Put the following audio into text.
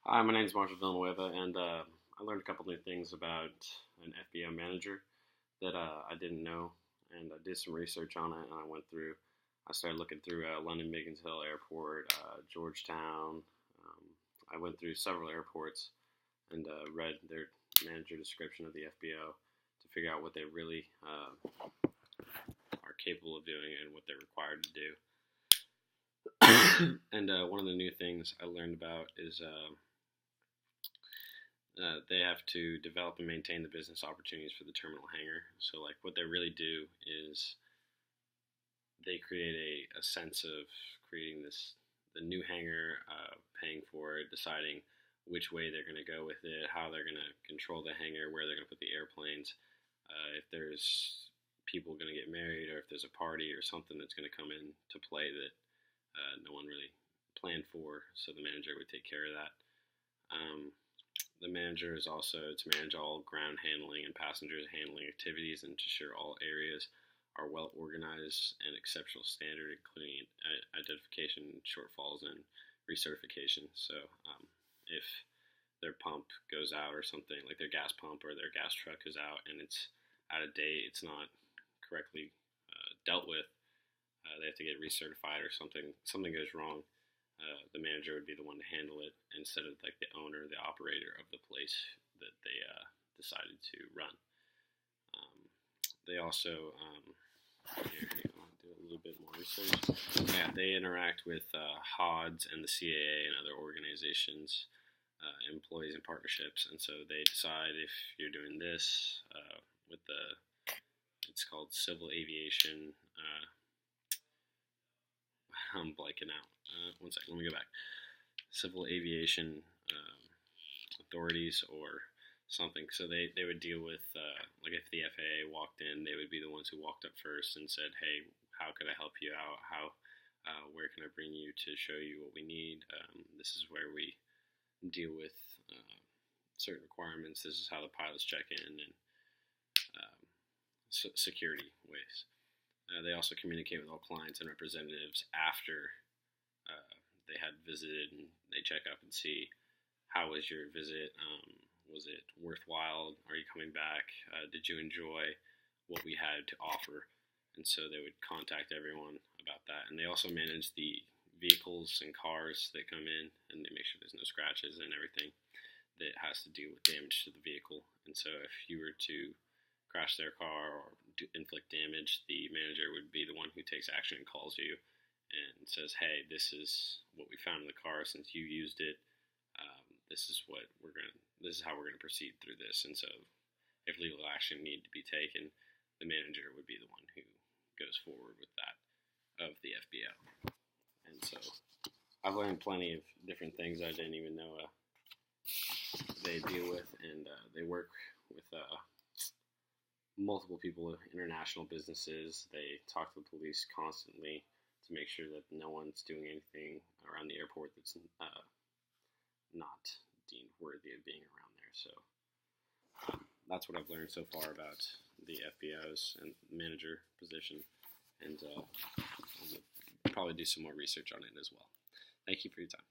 Hi, my name is Marshall Villanueva, and I learned a couple new things about an FBO manager that I didn't know, and I did some research on it, and I started looking through London Beacons Hill Airport, Georgetown. I went through several airports and read their manager description of the FBO to figure out what they really are capable of doing and what they're required to do. And one of the new things I learned about is they have to develop and maintain the business opportunities for the terminal hangar. So, like, what they really do is they create a sense of creating the new hangar, paying for it, deciding which way they're going to go with it, how they're going to control the hangar, where they're going to put the airplanes, if there's people going to get married, or if there's a party or something that's going to come into play that no one really planned for, so the manager would take care of that. The manager is also to manage all ground handling and passenger handling activities and to ensure all areas are well organized and exceptional standard, including identification shortfalls and recertification. So if their pump goes out or something, like their gas pump or their gas truck is out and it's out of date, it's not correctly dealt with, they have to get recertified or something goes wrong. The manager would be the one to handle it instead of like the owner, the operator of the place that they decided to run. They also do a little bit more research. Yeah, they interact with HODs and the CAA and other organizations, employees and partnerships, and so they decide if you're doing this with it's called civil aviation. I'm blanking out. One second, let me go back. Civil aviation authorities or something. So they would deal with, like if the FAA walked in, they would be the ones who walked up first and said, hey, how can I help you out? Where can I bring you to show you what we need? This is where we deal with certain requirements. This is how the pilots check in and security ways. They also communicate with all clients and representatives after they had visited, and they check up and see how was your visit, was it worthwhile, are you coming back, did you enjoy what we had to offer, and so they would contact everyone about that. And they also manage the vehicles and cars that come in, and they make sure there's no scratches and everything that has to do with damage to the vehicle. And so if you were to crash their car or inflict damage, the manager would be the one who takes action and calls you and says, hey, this is what we found in the car since you used it. This is how we're gonna proceed through this. And so if legal action needed to be taken, the manager would be the one who goes forward with that of the FBO. And so I've learned plenty of different things I didn't even know they deal with, and they work with multiple people, international businesses. They talk to the police constantly to make sure that no one's doing anything around the airport that's not deemed worthy of being around there. So that's what I've learned so far about the FBOs and manager position, and I'll probably do some more research on it as well. Thank you for your time.